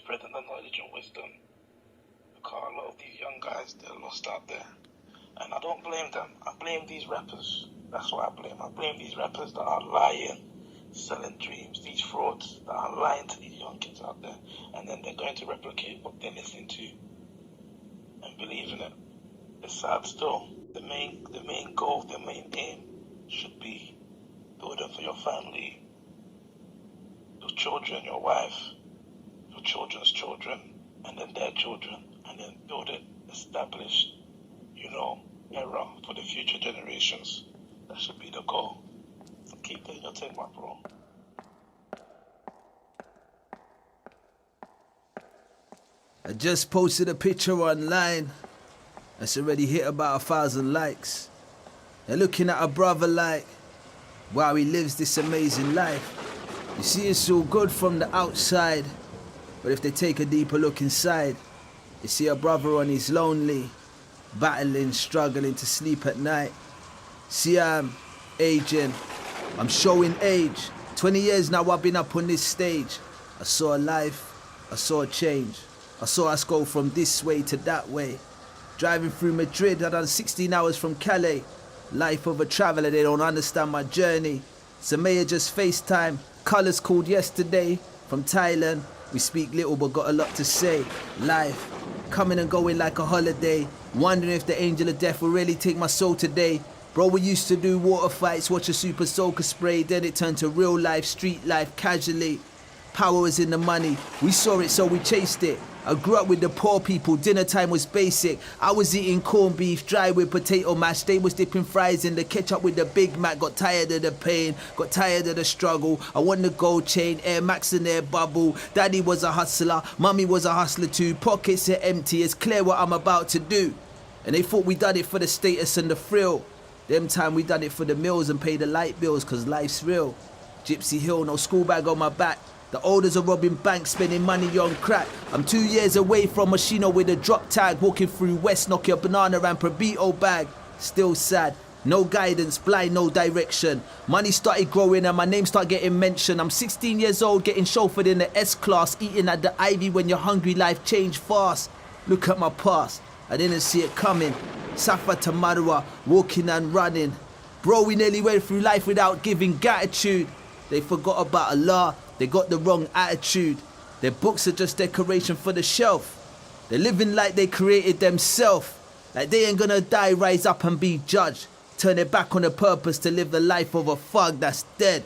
spreading the knowledge and wisdom. Because a lot of these young guys, they're lost out there. And I don't blame them. I blame these rappers. That's what I blame. I blame these rappers that are lying, selling dreams, these frauds that are lying to these young kids out there. And then they're going to replicate what they're listening to and believe in it. It's sad still. The main goal, the main aim should be building for your family, your children, your wife, your children's children, and then their children, and then build it, establish, era for the future generations. That should be the goal. So keep doing your thing, my bro. I just posted a picture online that's already hit about 1,000 likes. They're looking at a brother like, wow, he lives this amazing life. You see, it's all good from the outside, but if they take a deeper look inside, you see a brother on his lonely, battling, struggling to sleep at night. See, I'm aging, I'm showing age. 20 years now I've been up on this stage. I saw a life, I saw a change. I saw us go from this way to that way. Driving through Madrid, I done 16 hours from Calais. Life of a traveller, they don't understand my journey. Samaya just FaceTime, colours called yesterday. From Thailand, we speak little but got a lot to say. Life, coming and going like a holiday. Wondering if the angel of death will really take my soul today. Bro, we used to do water fights, watch a super soaker spray. Then it turned to real life, street life, casually. Power was in the money, we saw it so we chased it. I grew up with the poor people, dinner time was basic. I was eating corned beef, dry with potato mash. They was dipping fries in the ketchup with the Big Mac. Got tired of the pain, got tired of the struggle. I want the gold chain, Air Max in their bubble. Daddy was a hustler, mummy was a hustler too. Pockets are empty, it's clear what I'm about to do. And they thought we done it for the status and the thrill. Them time we done it for the meals and pay the light bills, cause life's real. Gypsy Hill, no school bag on my back. The olders are robbing banks, spending money on crack. I'm 2 years away from Machino with a drop tag. Walking through West, knock your banana and Probito bag. Still sad, no guidance, blind, no direction. Money started growing and my name started getting mentioned. I'm 16 years old, getting chauffeured in the S-Class. Eating at the Ivy when you're hungry, life changed fast. Look at my past, I didn't see it coming. Safa to Marwa, walking and running. Bro, we nearly went through life without giving gratitude. They forgot about Allah, they got the wrong attitude. Their books are just decoration for the shelf. They're living like they created themselves. Like they ain't gonna die, rise up and be judged. Turn their back on the purpose to live the life of a thug that's dead.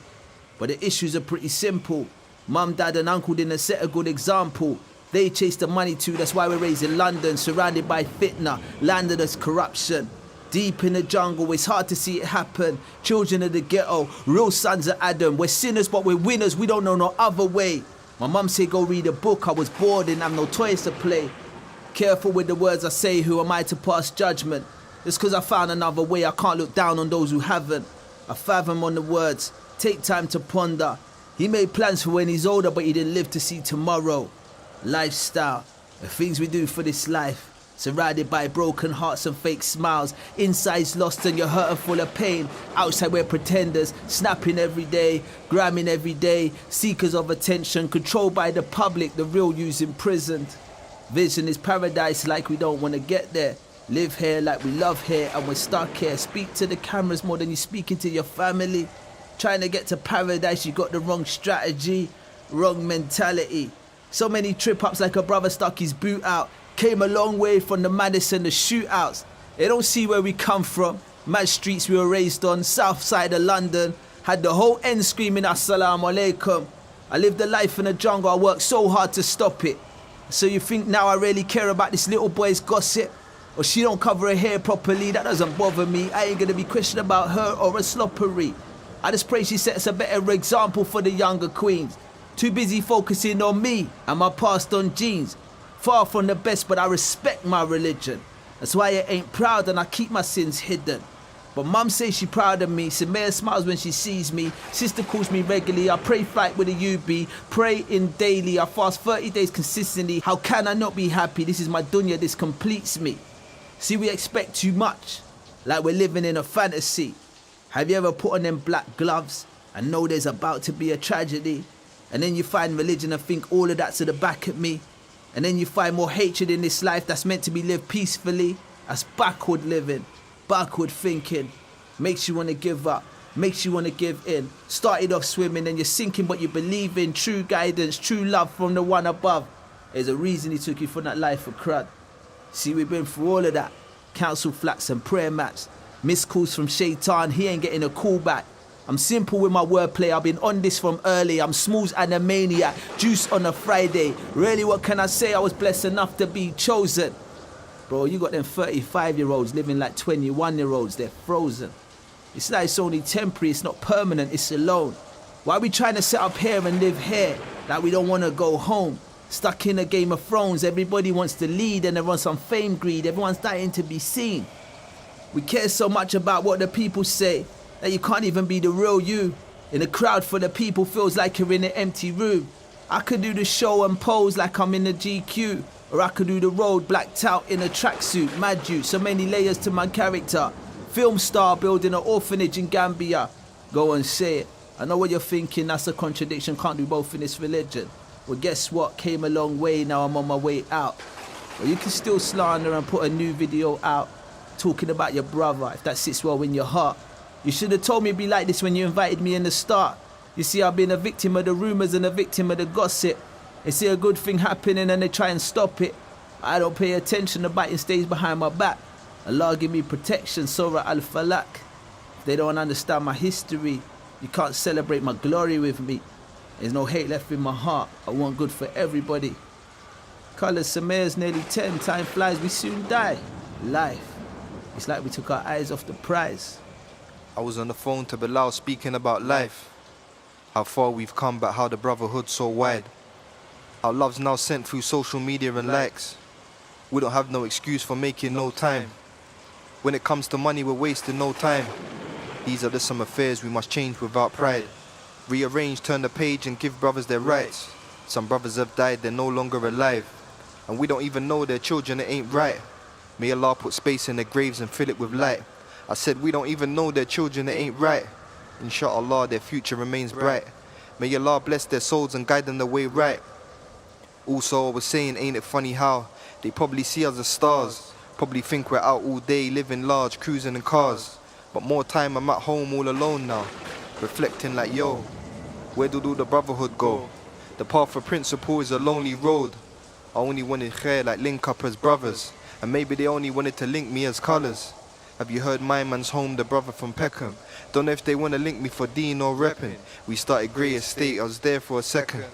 But the issues are pretty simple. Mum, dad and uncle didn't set a good example. They chase the money too, that's why we're raised in London. Surrounded by fitna, landed as corruption. Deep in the jungle, it's hard to see it happen. Children of the ghetto, real sons of Adam. We're sinners but we're winners, we don't know no other way. My mum said go read a book, I was bored, didn't have no toys to play. Careful with the words I say, who am I to pass judgment? Just cause I found another way, I can't look down on those who haven't. I fathom on the words, take time to ponder. He made plans for when he's older but he didn't live to see tomorrow. Lifestyle, the things we do for this life. Surrounded by broken hearts and fake smiles. Inside's lost and you're hurt and full of pain. Outside we're pretenders, snapping every day, gramming every day. Seekers of attention, controlled by the public, the real you's imprisoned. Vision is paradise like we don't want to get there. Live here like we love here and we're stuck here. Speak to the cameras more than you're speaking to your family. Trying to get to paradise, you got the wrong strategy, wrong mentality. So many trip-ups like a brother stuck his boot out. Came a long way from the madness and the shootouts. They don't see where we come from. Mad streets we were raised on, south side of London. Had the whole end screaming assalamu alaikum. I lived a life in the jungle, I worked so hard to stop it. So you think now I really care about this little boy's gossip? Or she don't cover her hair properly, that doesn't bother me. I ain't gonna be questioned about her or her sloppery. I just pray she sets a better example for the younger queens. Too busy focusing on me and my passed on genes. Far from the best, but I respect my religion. That's why I ain't proud and I keep my sins hidden. But mum says she proud of me. Samaya smiles when she sees me. Sister calls me regularly. I pray fight with a UB. Pray in daily. I fast 30 days consistently. How can I not be happy? This is my dunya. This completes me. See, we expect too much. Like we're living in a fantasy. Have you ever put on them black gloves and know there's about to be a tragedy? And then you find religion and think all of that's at the back of me. And then you find more hatred in this life that's meant to be lived peacefully. That's backward living, backward thinking. Makes you want to give up, makes you want to give in. Started off swimming and you're sinking, but you believe in true guidance, true love from the one above. There's a reason he took you from that life of crud. See, we've been through all of that. Council flats and prayer mats. Missed calls from Shaitan, he ain't getting a call back. I'm simple with my wordplay, I've been on this from early. I'm smooth and a maniac, juice on a Friday. Really, what can I say? I was blessed enough to be chosen. Bro, you got them 35-year-olds living like 21-year-olds, they're frozen. It's like it's only temporary, it's not permanent, it's alone. Why are we trying to sit up here and live here? Like we don't want to go home. Stuck in a Game of Thrones, everybody wants to lead and everyone's on fame greed, everyone's dying to be seen. We care so much about what the people say that you can't even be the real you. In a crowd full of people feels like you're in an empty room. I could do the show and pose like I'm in the GQ. Or I could do the road blacked out in a tracksuit, mad you, so many layers to my character. Film star building an orphanage in Gambia. Go and say it. I know what you're thinking, that's a contradiction, can't do both in this religion. Well, guess what? Came a long way, now I'm on my way out. Well, you can still slander and put a new video out, talking about your brother, if that sits well in your heart. You should have told me it'd be like this when you invited me in the start. You see, I've been a victim of the rumours and a victim of the gossip. They see a good thing happening and they try and stop it. I don't pay attention, the biting stays behind my back. Allah give me protection, Surah Al-Falaq. If they don't understand my history, you can't celebrate my glory with me. There's no hate left in my heart, I want good for everybody. Colours Samir's nearly 10, time flies, we soon die. Life, it's like we took our eyes off the prize. I was on the phone to Belal speaking about life. How far we've come, but how the brotherhood's so wide. How love's now sent through social media and likes. We don't have no excuse for making no time. When it comes to money, we're wasting no time. These are just some affairs we must change without pride. Rearrange, turn the page and give brothers their rights. Some brothers have died, they're no longer alive. And we don't even know their children, it ain't right. May Allah put space in their graves and fill it with light. I said we don't even know their children, it ain't right. Inshallah, their future remains bright. May Allah bless their souls and guide them the way right. Also, I was saying, ain't it funny how they probably see us as stars. Probably think we're out all day, living large, cruising in cars. But more time I'm at home all alone now, reflecting like, yo, where did all the brotherhood go? The path of principle is a lonely road. I only wanted khair, like link up as brothers. And maybe they only wanted to link me as colours. Have you heard my man's home, the brother from Peckham? Don't know if they want to link me for Dean or repping. We started Grey Estate, I was there for a second.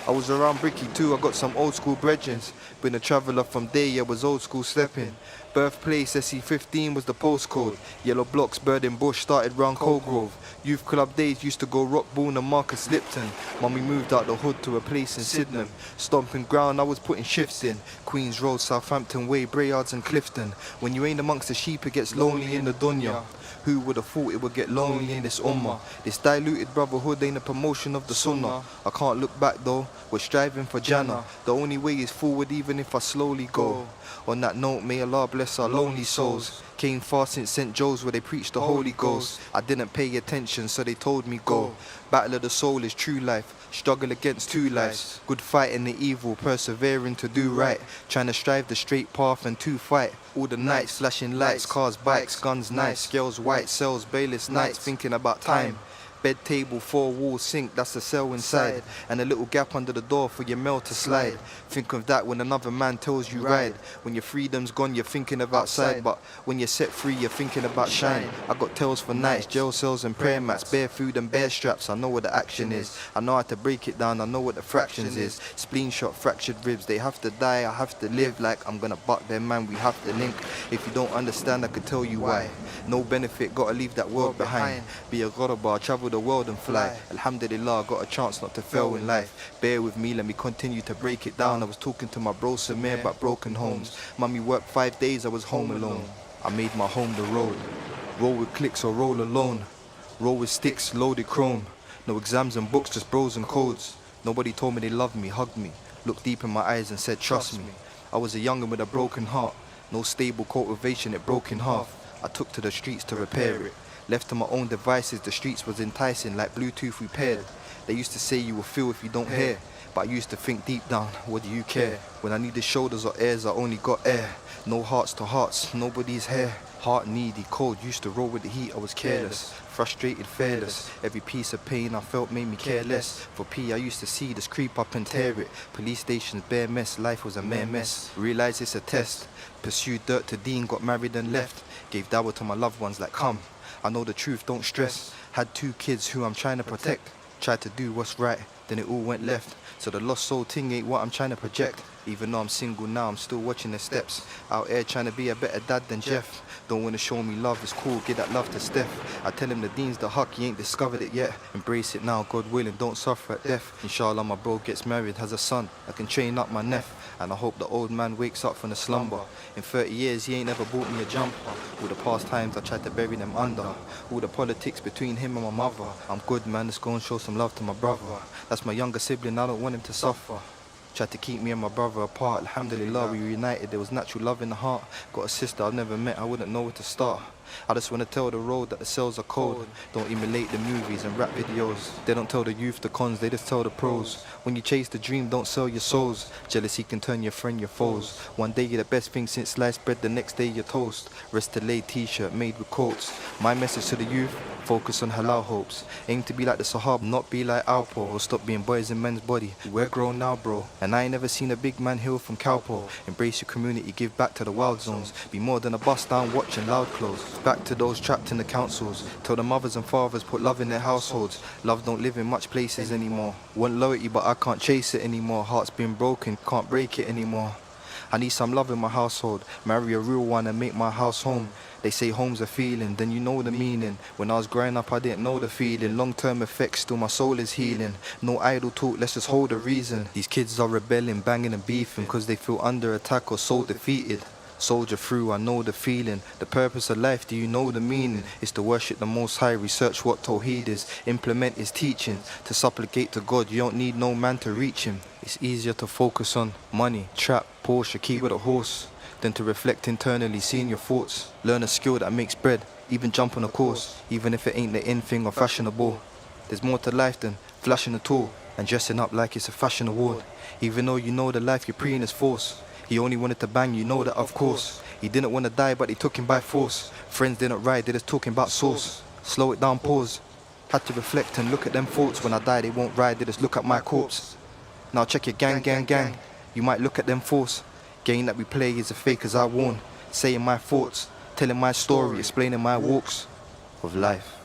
I was around Bricky too, I got some old school brethrens. Been a traveller from day, I was old school stepping. Birthplace SE15 was the postcode. Yellow blocks, Birding Bush, started round Colgrove. Youth club days used to go Rockbourne and Marcus Lipton. Mummy moved out the hood to a place in Sydenham. Stomping ground, I was putting shifts in. Queens Road, Southampton Way, Brayards and Clifton. When you ain't amongst the sheep, it gets lonely in the dunya. Who would have thought it would get lonely in this ummah? This diluted brotherhood ain't a promotion of the sunnah. I can't look back though, we're striving for Jannah. The only way is forward even if I slowly go. On that note, may Allah bless our lonely souls. Came far since St. Joe's where they preached the Holy Ghost. I didn't pay attention so they told me go. Battle of the soul is true life. Struggle against two lives. Good fight in the evil, persevering to do right. Trying to strive the straight path and to fight. All the nights, flashing lights, cars, bikes, guns, knives. Girls, white cells, bayless nights, thinking about time. Bed, table, 4 walls, sink, that's the cell inside. And a little gap under the door for your mail to slide. Think of that when another man tells you ride. When your freedom's gone, you're thinking of outside. But when you're set free, you're thinking about shine. I got tales for nights, jail cells and prayer mats. Bare food and bare straps, I know what the action is. I know how to break it down, I know what the fractions is. Spleen shot, fractured ribs, they have to die, I have to live. Like I'm gonna buck them, man, we have to link. If you don't understand, I could tell you why. No benefit, gotta leave that world behind. Be a ghoraba, travel the world and fly. Alhamdulillah, got a chance not to fail in life. Bear with me, let me continue to break it down. I was talking to my bro Samir about broken homes. Mummy worked 5 days, I was home alone. I made my home the road. Roll with clicks or roll alone. Roll with sticks, loaded chrome. No exams and books, just bros and codes. Nobody told me they loved me, hugged me. Looked deep in my eyes and said trust me. I was a young'un with a broken heart. No stable cultivation, it broke in half. I took to the streets to repair it. Left to my own devices, the streets was enticing like Bluetooth repaired. They used to say you will feel if you don't hear, but I used to think deep down, what do you care? When I needed shoulders or ears, I only got air. No hearts to hearts, nobody's hair. Heart needy, cold, used to roll with the heat, I was careless. Frustrated, fearless. Every piece of pain I felt made me care less. For P, I used to see this creep up and tear it. Police stations, bare mess, life was a mere mess. Realised it's a test. Pursued dirt to Dean, got married and left. Gave dower to my loved ones like, come, I know the truth, don't stress. Had 2 kids who I'm trying to protect. Tried to do what's right, then it all went left. So the lost soul thing ain't what I'm trying to project. Even though I'm single now, I'm still watching the steps. Out here trying to be a better dad than Jeff. Don't wanna show me love, it's cool, give that love to Steph. I tell him the Dean's the huck, he ain't discovered it yet. Embrace it now, God willing, don't suffer at death. Inshallah my bro gets married, has a son, I can train up my nephew. And I hope the old man wakes up from the slumber. In 30 years he ain't ever bought me a jumper. All the past times I tried to bury them under. All the politics between him and my mother. I'm good man, let's go and show some love to my brother. That's my younger sibling, I don't want him to suffer. Tried to keep me and my brother apart. Alhamdulillah, we reunited, there was natural love in the heart. Got a sister I've never met, I wouldn't know where to start. I just want to tell the road that the cells are cold. Don't emulate the movies and rap videos. They don't tell the youth the cons, they just tell the pros. When you chase the dream, don't sell your souls. Jealousy can turn your friend your foes. One day you're the best thing since sliced bread, the next day you're toast. Rest delayed t-shirt made with quotes. My message to the youth, focus on halal hopes. Aim to be like the Sahab, not be like Alpo. Or stop being boys in men's body. We're grown now, bro. And I ain't never seen a big man heal from Cowpo. Embrace your community, give back to the wild zones. Be more than a bust down watching loud clothes. Back to those trapped in the councils. Tell the mothers and fathers put love in their households. Love don't live in much places anymore. Want loyalty but I can't chase it anymore. Heart's been broken, can't break it anymore. I need some love in my household. Marry a real one and make my house home. They say home's a feeling, then you know the meaning. When I was growing up I didn't know the feeling. Long-term effects, still my soul is healing. No idle talk, let's just hold a reason. These kids are rebelling, banging and beefing, cause they feel under attack or so defeated. Soldier through, I know the feeling. The purpose of life, do you know the meaning? It's to worship the Most High, research what Tawheed is, implement His teaching. To supplicate to God, you don't need no man to reach Him. It's easier to focus on money, trap, Porsche, key with a horse, than to reflect internally, seeing your thoughts. Learn a skill that makes bread, even jump on a course, even if it ain't the in thing or fashionable. There's more to life than flashing a tool and dressing up like it's a fashion award. Even though you know the life you're preying is force. He only wanted to bang, you know that of course. He didn't want to die but they took him by force. Friends didn't ride, they just talking about sauce. Slow it down, pause. Had to reflect and look at them thoughts. When I die they won't ride, they just look at my corpse. Now check your gang, gang, gang. You might look at them force. Game that we play is a fake as I warn. Saying my thoughts, telling my story, explaining my walks of life.